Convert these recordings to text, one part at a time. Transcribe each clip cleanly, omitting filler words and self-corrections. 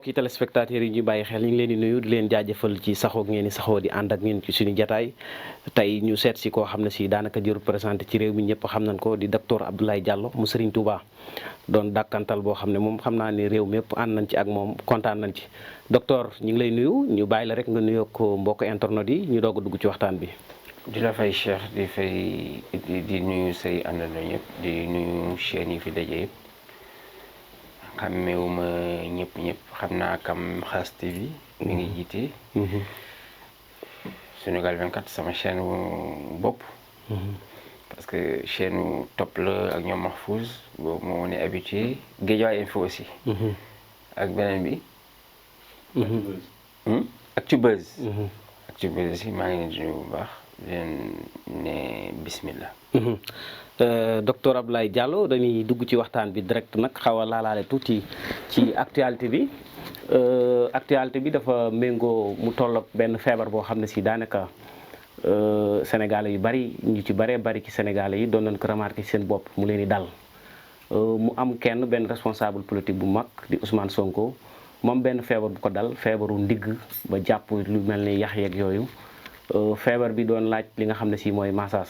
ki téléspectateurs yi ñu bàyyi xel ñu ngi leen di nuyu di leen jaajëfal ci saxoo ngeen di saxoo di ànd ak ñun ci suñu jataay tey ñu seet si koo xam ne si daanaka jëru présenté ci réew mi ñëpp xam nañ ko di docteur Abdoulaye Diallo mu Serigne Touba doon dàkkantal boo xam ne moom xam naa ne réew mi yëpp ànd nañ ci ak moom kontaan nañ ci docteur ñu ngi lay nuyu ñu bàyyi la rek nga nuyoo ko mbokk internet yi ñu doog a dugg ci waxtaan bi. di la fay Cheikh di nuyu say àndandoo ñëpp di nuyu chaîne yi fi daje yëpp xàmmewuma ñëpp xam naa kam Xaas TV mi ngi jiite Sunugal 24 sama chaîne bopp parce que chaîne top la ak ñoom Mahfouz boobu moo ne habitué Guédiawaye Info aussi ak beneen bi Actubuzz Actubuzz aussi maa ngi leen di nuyu bu baax leen ne bismillah. Docteur Abdoulaye Diallo dañuy dugg ci waxtaan bi direct nag xaw a laalaale tuuti ci actualité bi dafa méngoo mu tolloog benn feebar boo xam ne si daanaka sénégalais yu bari ñu ci baree bari ci sénégalais yi doon nañ ko remarqué seen bopp mu leen di dal mu am benn responsable politique bu mag di Ousmane Sonko moom benn feebar bu ko dal feebaru ndigg ba jàpp lu mel ni yax yeeg yooyu feebar bi doon laaj li nga xam ne si mooy massage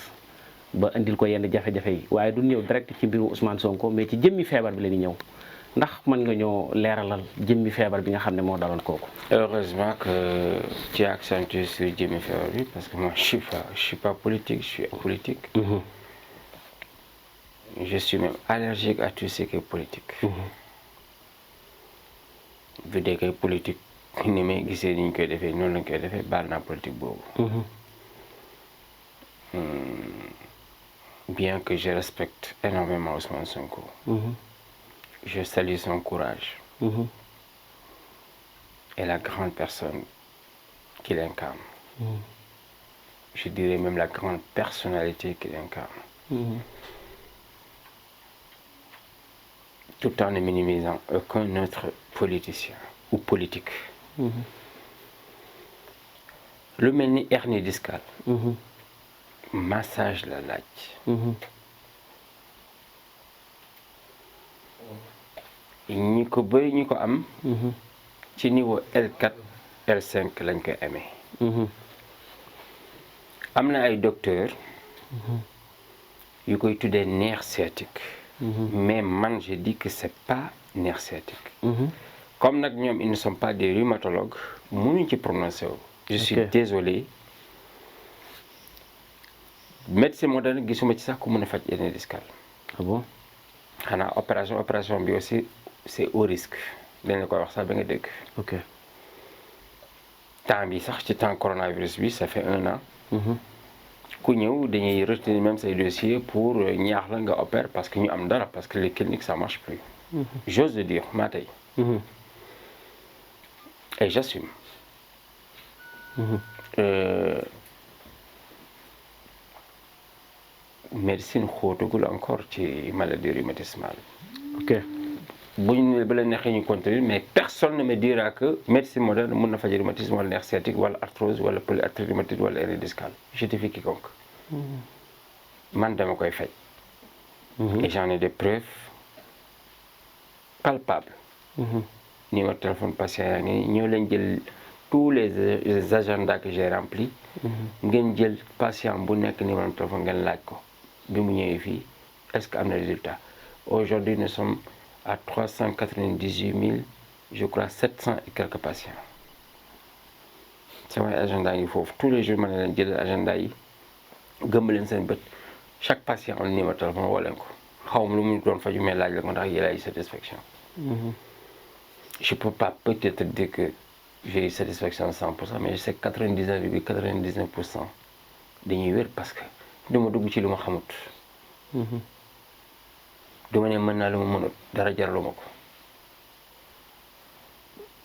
ba indil ko yenn jafe-jafe yi waaye du ñëw direct ci mbiru Ousmane Sonko mais ci jëmmi feebar bi la ñuy ñëw ndax mën nga ñoo leeralal jëmmi feebar bi nga xam ne moo daloon kooku. Heureusement que tu as accentué sur jëmmi feebar bi parce que moi je suis pas politique, je suis apolitique. Je suis même allergique à tout ce qui est politique. bu dee kay politique ni may gisee ni ñu koy defee noonu lañ koy defee baal naa politique boobu. Bien que je respecte énormément Ousmane Sonko, je salue son courage et la grande personne qu'il incarne. Je dirais même la grande personnalité qu'il incarne. Tout en ne minimisant aucun autre politicien ou politique. Lu mel ni hernie discale. Massage la laaj. ñi ko bëri ñi ko am. ci niveau L4 L5 lañ koy amee. am na ay docteurs. yu koy tuddee nerf sciatique. mais man je dis que c'est pas nerf sciatique. comme nag ñoom ils ne sont pas des rhumatologues mënuñ ci prononcer wu. je suis désolé. médecine moderne gisuma ci sax ku mën a faj hernie discale. Ah bon? xanaa opération bi aussi c'est haut risque dañ la koy wax sax ba nga dégg. ok temps bi sax ci temps coronavirus bi ça fait 1 an. ku ñëw dañuy retenir même say dossiers pour ñaax la nga opère parce que ñu am dara parce que les cliniques ça marche plus. j'ose le dire maa tey. et j'assume. Médecine xóotagul encore ci maladie rhumatismale. ok bu ñu ba la neexee ñu continuer mais personne ne me dira que médecine moderne mën na faj rhumatisme wala nerf sciatique wala arthrose wala polyarthrite rhumatoïde wala hernie discale. je défie quiconque. man dama koy faj. et j'en ai des preuves palpables. numéro téléphone patient yaa ngi ñëw leen jël tous les agendas que j'ai remplis. ngeen jël patient bu nekk numéro téléphone ngeen laaj ko bi mu ñëwee fii est-ce que am na résultat. Aujourd'hui nous sommes à 398 000 je crois 700 et quelques patients. samay agenda yi foofu tous les jours ma ne leen jël agenda yi gëmm leen seen bët chaque patient am numéro téléphone woo leen ko xaw ma lu mu doon faju mais laaj la ko ndax yéen a eu satisfaction. je peux pas peut-être dire que j'ai eu satisfaction à 100% mais je sais 99,99% dañuy wér parce que duma dugg ci lu ma xamut. duma ne mën naa lu ma mënut dara jaralu ma ko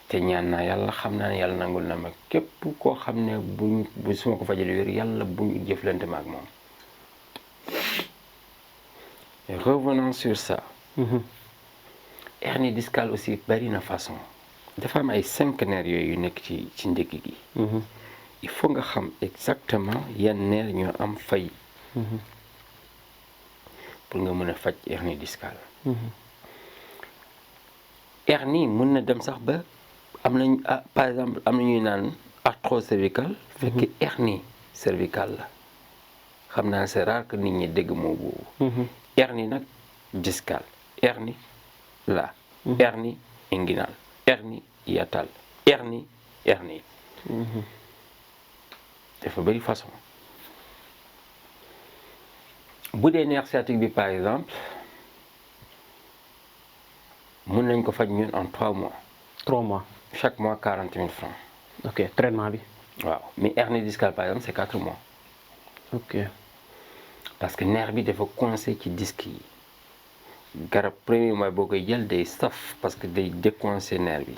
te ñaan naa yàlla xam naa ne yàlla nangul na ma képp koo xam ne bu suma ko fajali wér yàlla buñ jëflante ma ak moom. revenons sur ça. hernie discale aussi bari na façon. dafa am ay 5 nerfs yooyu nekk ci ndigg gi. il faut nga xam exactement yan nerf ñoo am fay. pour nga mën a faj hernie discale. hernie mën na dem sax ba am nañ par exemple am na ñuy naan arthrose cervicale. fekk hernie cervicale la. xam naa c'est rare que nit ñi dégg moo boobu. hernie nag discale, hernie là, hernie inguinale, hernie hiatale, hernie. dafa bëri façon. bu dee nerf sciatique bi par exemple mën nañ ko faj ñun en 3 mois. 3 mois. chaque mois 40 000 francs. ok traitement bi. waaw mais hernie discale par exemple c'est 4 mois. ok. parce que nerf bi dafa coincé ci disque yi. garab premier mois boo koy jël day saf parce que day décoincé nerf bi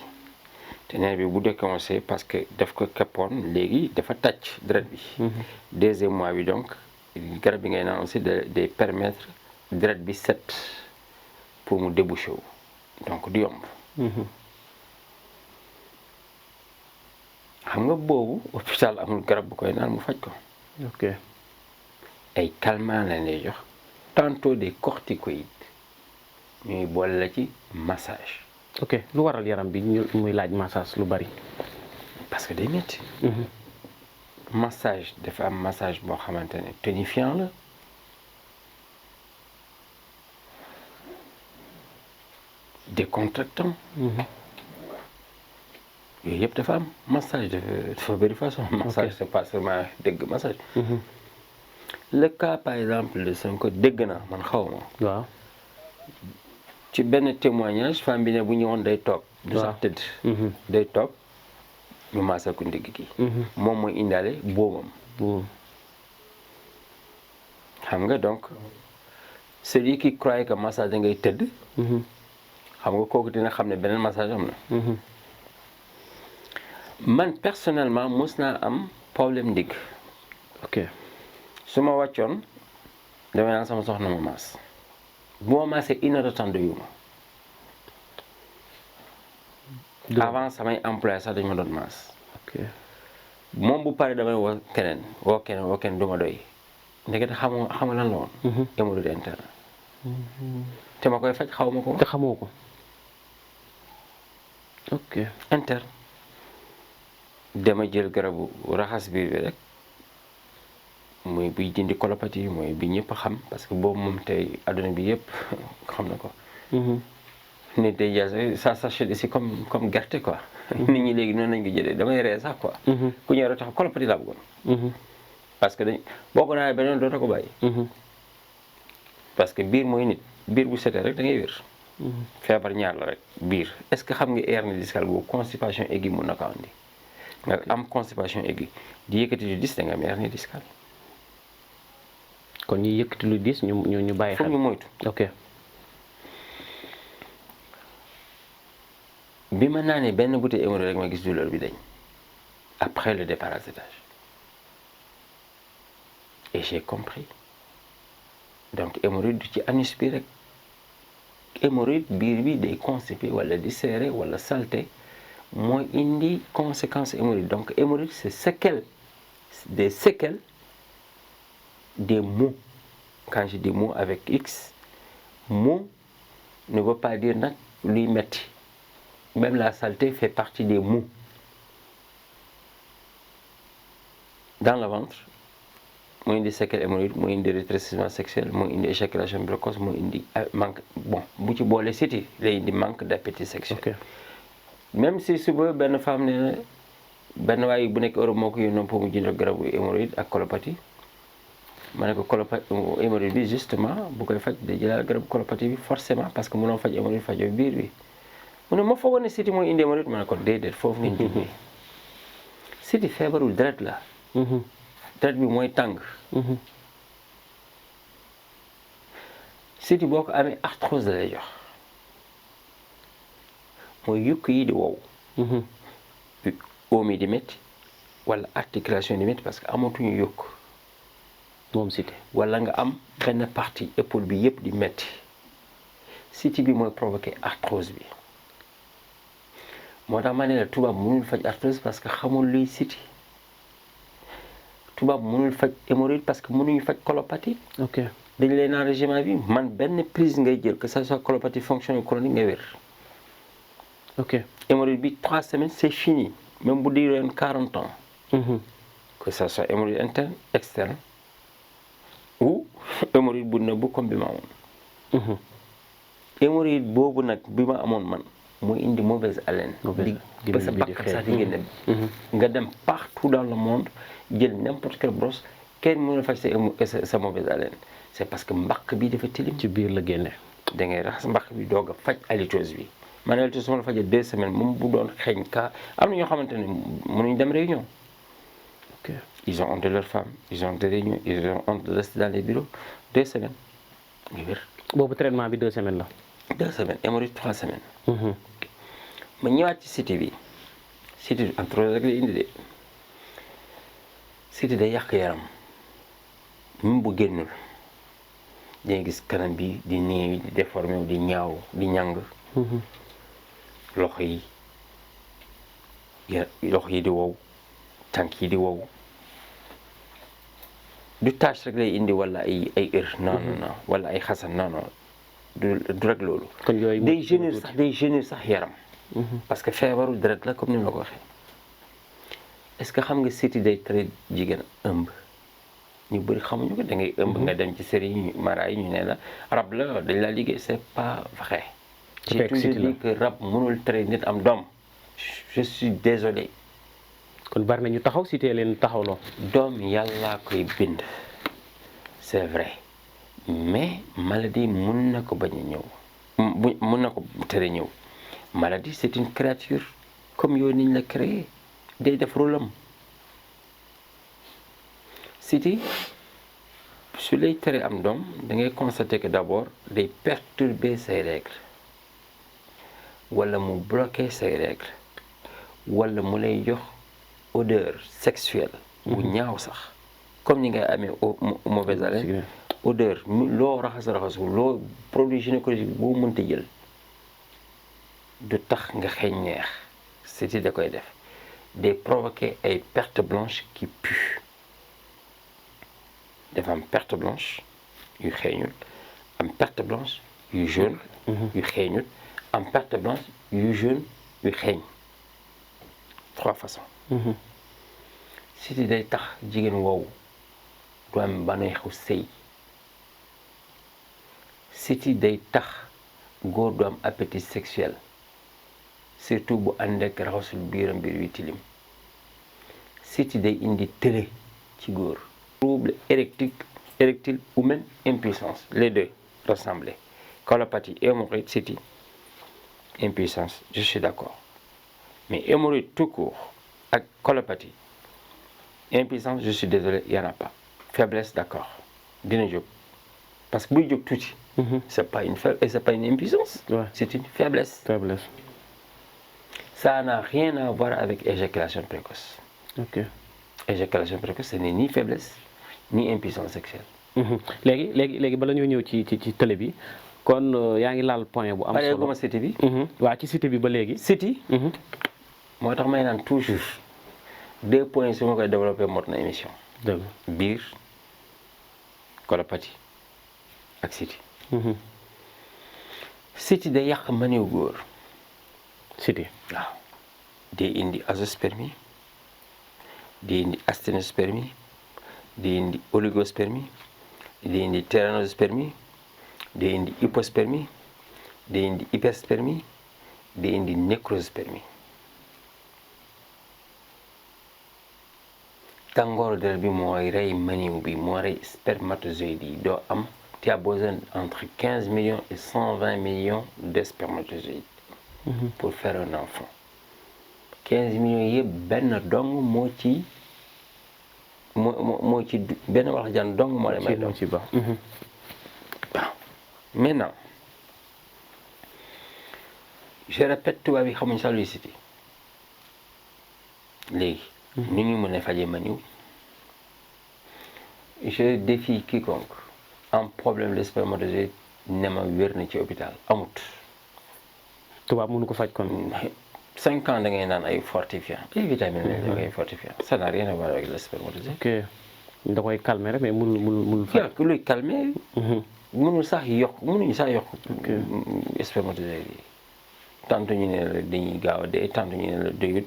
te nerf bi bu décoincé parce que daf ko keppoon léegi dafa tàcc deret bi. deuxième mois bi donc garab bi ngay naan aussi day permettre deret bi set pour mu déboucher wu donc du yomb. xam nga boobu hôpital amul garab bu koy naan mu faj ko. ok. ay calmants lañ lay jox tantôt des corticoïdes ñuy boole la ci massage. ok lu waral yaram bi ñu muy laaj massage lu bari. parce que day métti. massage dafa am massage boo xamante ne tonifiant la. décontractant. yooyu yëpp dafa am massage dafa bëri façon. massage c'est pas seulement dégg massage. le cas par exemple de Sonko dégg naa man xaw ma. waaw. ci benn témoignage femme bi ne bu ñëwoon day toog. du sax tëdd. day toog ñu maasal ko ndigg gi. moom mooy indaale boobam. xam nga donc celui qui croit que massage da ngay tëdd. xam nga kooku dina xam ne beneen massage am na. man personnellement mos naa am problème ndigg. ok. su ma wàccoon damay naan sama soxna ma maas bu ma maasee 1 heure de temps doyuma. avant samay employé sax dañu ma doon maas. ok. moom bu paree damay woo keneen du ma doy ndekete xam nga lan la woon. hémorroïde interne. te ma koy faj xaw ma ko. te xamoo ko. ok. interne. dama jël garabu raxas biir bi rek. mooy buy dindi colopathie mooy bi ñëpp xam parce que boobu moom tey adduna bi yëpp xam na ko. nit day jaay ça s'achète ici comme gerte quoi. nit ñi léegi noonu lañ ko jëlee damay ree sax quoi. ku ñëw rek tax colopathie laa bëggoon. parce que boo ko naanee beneen dootoo ko bàyyi. parce que biir mooy nit biir bu setee rek da ngay wér. feebar ñaar la rek biir est-ce que xam nga hernie discale boobu constipation aiguë mun na ko andi. nga am constipation aiguë di yëkkati di dis da nga am hernie discale. kon ñuy yëkkati lu diis ñu bàyyi xel. foog ñu moytu. ok. bi ma naanee benn bouteille hémorroïde rek ma gis douleur bi dañ après le déparasitage et j'ai compris donc hémorroïde du ci anus bi rek hémorroïde biir bi day constipé wala di serré wala salté mooy indi conséquence hémorroïde donc hémorroïde c'est séquelles des maux. Quand je dis maux avec X, maux ne veut pas dire nag luy metti. Même la saleté fait partie des maux. Dans le ventre, mooy indi séquelles hémorroïdes, mooy indi rétrécissement sexuel, mooy indi éjaculation précoce, mooy indi manque bon bu ci boole siti lay indi manque d'appétit sexuel. ok. Même si suba benn femme ne benn waay bu nekk Europe moo ko yónnee pour mu jënd garabu hémorroïde ak colopathie. ma ne ko hémorroïde bi justement bu koy faj day jëlaat garabu colopathie bi forcément parce que mënoo faj hémorroïde fajoo biir bi mu ne ma foogoon ne siti mooy indi hémorroïde ma ne ko déedéet foofu ngeen jublee siti feebarul deret la. deret bi mooy tàng. siti boo ko amee arthrose la lay jox mooy yukk yi di wow. oom yi di métti wala articulation di métti parce que amatuñu yukk. moom siti wala nga am benn partie épaule bi yëpp di metti siti bi mooy provoquer arthrose bi moo tax ma ne la tubaab mënul faj arthrose parce que xamul luy siti tubaab mënul faj hémorroïde parce que mënuñu faj colopathie. ok. dañu lay naan régime bi man benn prise ngay jël que ça soit colopathie fonctionnelle chronique nga wér ok. hémorroïde bi 3 semaines c'est fini même bu diiree 40 ans. Que ça soit hémorroïde interne externe ou hémorroïde bu nëbbu comme bi ma amoon. hémorroïde boobu nag bi ma amoon man mooy indi mauvaise haleine. ba sa bakkan sax di génne. nga dem partout dans le monde jël n'importe quelle brosse kenn mën a faj sa mauvaise haleine c'est parce que mbaq bi dafa tilim. ci biir la génne. da ngay raxas mbaq bi doog a faj halitose bi man halitose su ma la fajee 2 semaines moom bu doon xeeñ ka am na ñoo xamante ne mënuñ dem réunion. ok ils ont honte de leur femme ils ont honte de réunion ils ont honte de rester dans les bureaux 2 semaines nga wér. boobu traitement bi 2 semaines la. 2 semaines hémorroïde 3 semaines. ma ñëwaat ci cité bi cité bi entre rek lay indi de cité day yàq yaram même bu génnul dañuy gis kanam bi di néew di déformé wu di ñaaw di ñàng. loxo yi di wow tànk yi di wow du tache rek lay indi wala ay heure non non wala ay xasan non non du rek loolu. kon yooyu day gêner sax yaram. parce que feebaru deret la comme ni ma la ko waxee. est-ce que xam nga siti day tere jigéen ëmb ñu bëri xamuñu ko da ngay ëmb nga dem ci sëriñ mara yi ñu ne la rab la dañ la liggéey c'est pas vrai. j'ai toujours dit que rab mënul tere nit am doom. je suis désolé. kon bari na ñu taxaw cité leen taxawloo. doom yàlla koy bind c'est vrai mais maladie mun na ko bañ a ñëw mun na ko tere ñëw maladie c'est une créature comme yow niñ la créé day def rôle am siti su lay tere am doom da ngay constater que d'abord day perturber say règles wala mu bloquer say règles wala mu lay jox odeur sexuelle bu ñaaw sax comme ni ngay amee mauvaise haleine odeur loo raxasu loo produit gynécologique boo mënta jël du tax nga xeeñ neex citi da koy def day provoquer ay perte blanche qui pue dafa am perte blanche yu xeeñul am perte blanche yu jaune yu xeeñul am perte blanche yu jaune yu xeeñ 3 façons. siti day tax jigéen wow du am bànneexu sëy siti day tax góor du am appétit sexuel surtout bu ànd ak raxasul biiram biir wi tilim siti day indi télé ci góor trouble érectile ou même impuissance les deux rassemblés colopathie hémorroïde siti impuissance je suis d'accord mais hémorroïde tout court ak colopathie impuissance je suis désolé y en a pas faiblesse d'accord dina jóg parce que buy jóg tuuti c'est pas une faiblesse et c'est pas une impuissance c'est une faiblesse ça n'a rien à voir avec éjaculation précoce. ok éjaculation précoce ce n'est ni faiblesse ni impuissance sexuelle. léegi bala ñoo ñëw ci télé bi kon yaa ngi laal point bu am solo. ma cité bi. waaw ci cité bi ba léegi. cité. moo tax may naan toujours 2 points su ma koy développé mot na émission. dëgg biir colopathie ak cité. cité day yàq maniw góor. cité waaw day indi azoospermie day indi asténospermie day indi oligospermie day indi téranospermie day indi hypospermie day indi hyperspermie day indi nécrospermie tàngooru deret bi mooy rey maniw bi moo rey spermatozoïdes yi doo am tu as besoin entre 15 millions et 120 millions de spermatozoïdes pour faire un enfant 15 millions yëpp benn dong moo ci benn wax jan dong moo lay may doom ci ba waaw maintenant je répète tubaab yi xamuñ sax luy cité léegi ni ñu mën a fajee maniw je défie quiconque un problème de spermatozoïde ne ma wér na ci hôpital amut tubaab mënu ko faj kon. 5 ans da ngay naan ay fortifiant ay vitamines la ay fortifiant ça n'a rien à voir avec le spermatozoïde. ok da koy calmer rek mais mënul faj. luy calmer. mënuñu sax yokk spermatozoïde yi tantôt ñu ne la dañuy gaaw a dee tantôt ñu ne la doyut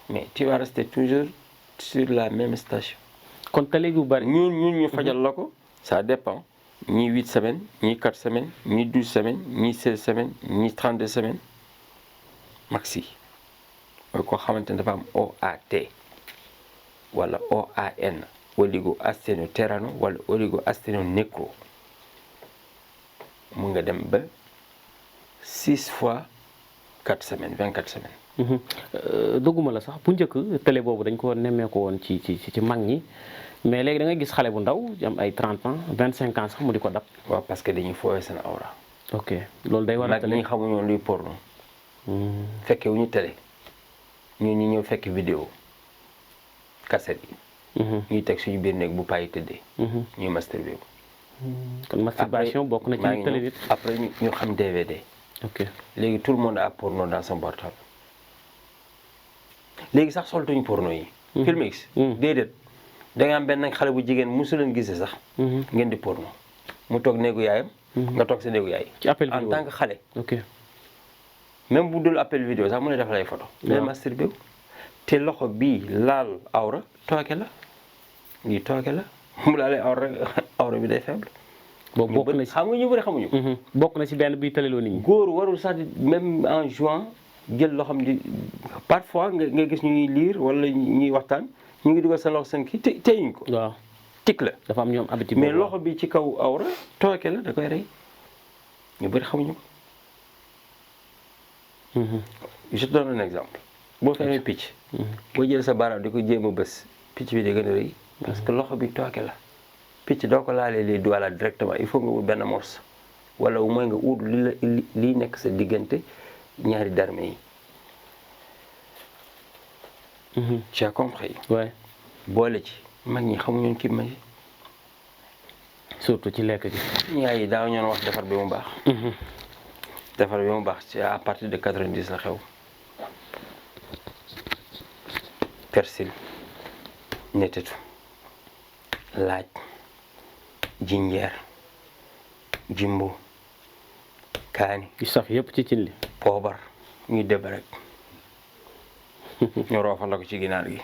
mais tu vas rester toujours sur la même station. kon télé yu bari. ñun ñu fajal la ko. ça dépend ñii 8 semaines ñii 4 semaines ñii 12 semaines ñii 16 semaines ñii 32 semaines maxi mooy koo xamante ne dafa am OAT wala OAN oligo-asténo-térano wala oligo-asténo-nécro mun nga dem ba 6 fois 4 semaines 24 semaines. dëgguma la sax bu njëkk télé boobu dañ ko nemmeeku woon ci mag ñi mais léegi da nga gis xale bu ndaw am ay 30 ans 25 ans sax mu di ko dab. waaw parce que dañuy fooyee seen awra. ok loolu day war a télé nag ñi xamuñu luy porno. fekke wu ñu télé ñu ñëw fekk vidéo cassette yi. ñuy teg suñu biir néeg bu payi tëddee. ñuy masturbé wu. kon masturbation bokk na ci télé nit. après ñu xam DVD. ok léegi tout le monde a porno dans son portable. léegi sax soltuñu porno yi. Filmix. déedéet da nga am benn xale bu jigéen musu leen gisee sax. ngeen di porno mu toog néegu yaayam. nga toog sa néegu yaay. ci appel vidéo en tant que xale. ok même bu dul appel vidéo sax mu ne def lay photo. mais masturbé wu te loxo bii laal awra tooke la lii tooke la mu laalee awra bi day faible. boobu bokk na ci xam nga ñu bëri xamuñu. bokk na ci benn bi téléloo nit ñi. góor warul sax même en juin jël loxoom di parfois nga gis ñuy liir wala ñuy waxtaan ñu ngi dugal seen loxo seen kii teyuñ ko. waaw tik la. dafa am ñoom habitude. mais loxo bi ci kaw awra tooke la da koy rey ñu bëri xamuñu ko. je te donne un exemple. boo fekkee picc. boo jël sa baaraam di ko jéem a bës picc bi di gën a rëy. parce que loxo bi tooke la. picc doo ko laalee les doigts là directement il faut nga wut benn morse wala au moins nga wut lii nekk sa diggante ñaari darme yi. tu as compris. waay boole ci mag ñi xamuñu kii magie. surtout ci lekk gi. yaay yi daaw ñoon wax defar bi mu baax. defar bi mu baax ci à partir de 90 la xew. persil netetu laaj jinjeer jimbo kaani yu saf yëpp ci cin li. poobar ñuy dëbb rek ñu roofal la ko ci ginaar gi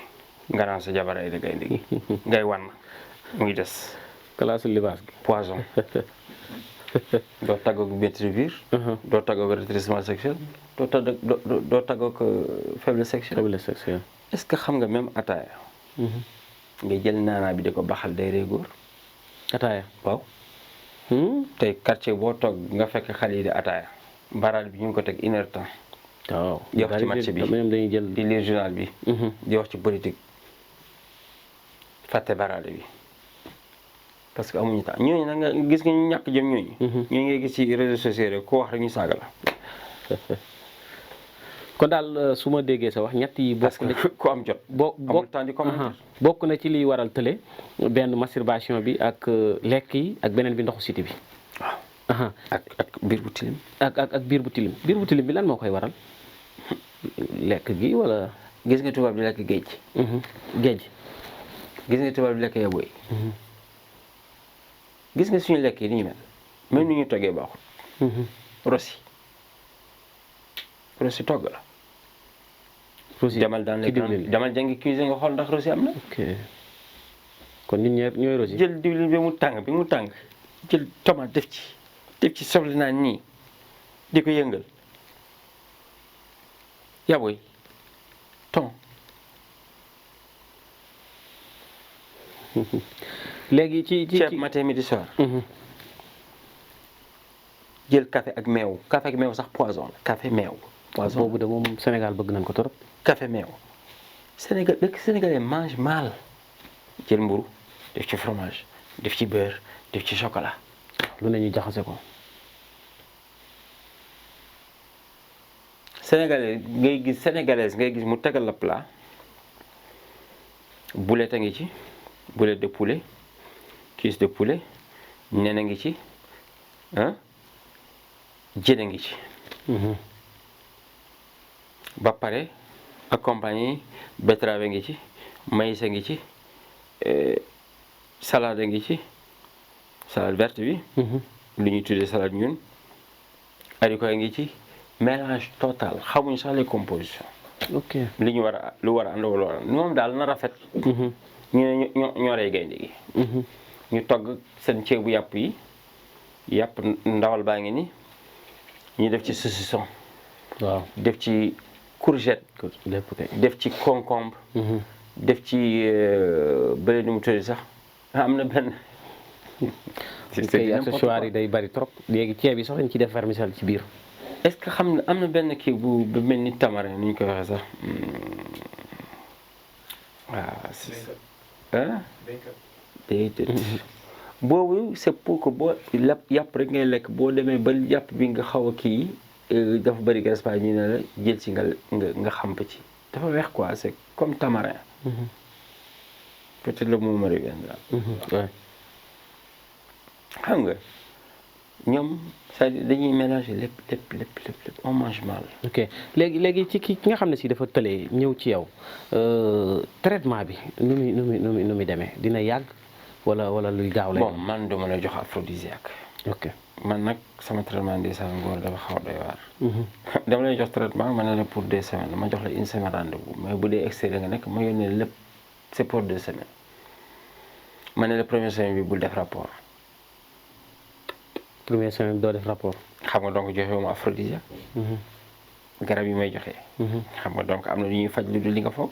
nga naan sa jabar ay dëgg ay ndigi ngay wan muy des classe libaas gi. poison doo tàggoog biir doo tàggoog rétrécissement sexuel doo tàggoog faiblesse sexuelle. faiblesse sexuelle. est-ce que xam nga même ataaya nga jël naanaa bi di ko baxal day rey góor. ataaya waaw tey quartier boo toog nga fekk xale yi di ataaya baraal bi ñu ngi ko teg 1 heure temps. waaw di wax ci match bi dañuy jël di lire journal bi. di wax ci politique fàtte baraale bi parce que amuñu temps ñooñu nag nga gis nga ñu ñàkk jëm ñooñu. ñooñu ngay gis ci réseaux sociaux rek ku wax rek ñu saaga la. kon daal su ma déggee sa wax ñett yi. parce que ku am jot. amul temps di commenter. bokk na ci liy waral tële benn masturbation bi ak lekk yi ak beneen bi ndoxu siti bi. waaw ak biir bu tilim. ak biir bu tilim biir bu tilim bi lan moo koy waral lekk gi wala. gis nga tubaab di lekk géej. géej. gis nga tubaab di lekk yaboy. gis nga suñu lekk yi ni ñu mel même ni ñu toggee baaxul. rosi togg la. rosi demal dans les demal jàngi cuisine nga xool ndax rosi am na. ok kon ñun ñooy rosi. jël diwlin bi mu tàng jël tomate def ci soble naan nii di ko yëngal yaboy ton. léegi ci ceeb matin midi soir. jël café ak meew sax poison la café meew. poison boobu de moom Sénégal bëgg nañ ko trop. café meew Sénégalais mange mal. jël mburu def ci fromage def ci beurre def ci chocolat. lu ne ñu jaxase ko. sénégalais ngay gis mu tegal la plat. boulette a ngi ci boulette de poulet cuisse de poulet nen a ngi ci jën a ngi ci. ba pare accompagné betterave ngi ci maïs a ngi ci salade a ngi ci salade verte bi. lu ñuy tuddee salade ñun. haricot a ngi ci mélange total xamuñ sax les compositions. ok li ñu war a lu war a ànd wala war a moom daal na rafet. ñu ne ñoo rey gaynde gi. ñu togg seen ceebu yàpp yi yàpp ndawal baa ngi ni ñu def ci saucisson. waaw def ci courgette. lépp kay. def ci concombre. def ci bële nu mu tudd sax am na benn. kay accessoires yi day bari trop léegi ceeb yi sax dañ ci def vermicelle ci biir. est-ce que xam ne am na benn kii bu mel ni tamarin ni ñu koy waxee sax waaw si ah déedéet boobu c'est pour que boo yàpp rek ngay lekk boo demee ba yàpp bi nga xaw a kii dafa bëri graisse ñu ne la jël ci nga xamp ci dafa weex quoi c'est comme tamarin peut-être le mot me reviendra xam nga ñoom c'est-à-dire dañuy mélanger lépp on mange mal. ok léegi ci ki nga xam ne si dafa tëlee ñëw ci yow traitement bi nu muy demee dina yàgg wala luy gaaw lay. bon man duma la jox aphrodisiaque. ok man nag sama traitement ndeysaan góor dafa xaw doy waar. dama lay jox traitement ma ne la pour 2 semaines ma jox la 1 semaine rendez-vous mais bu dee extérieur nga nekk ma yónnee lépp c'est pour 2 semaines ma ne la première semaine bi bul def rapport. première semaine doo def rapport. xam nga donc joxe ma aphrodisiaque. garab yi may joxe. xam nga donc am na lu ñuy faj lu dul li nga foog.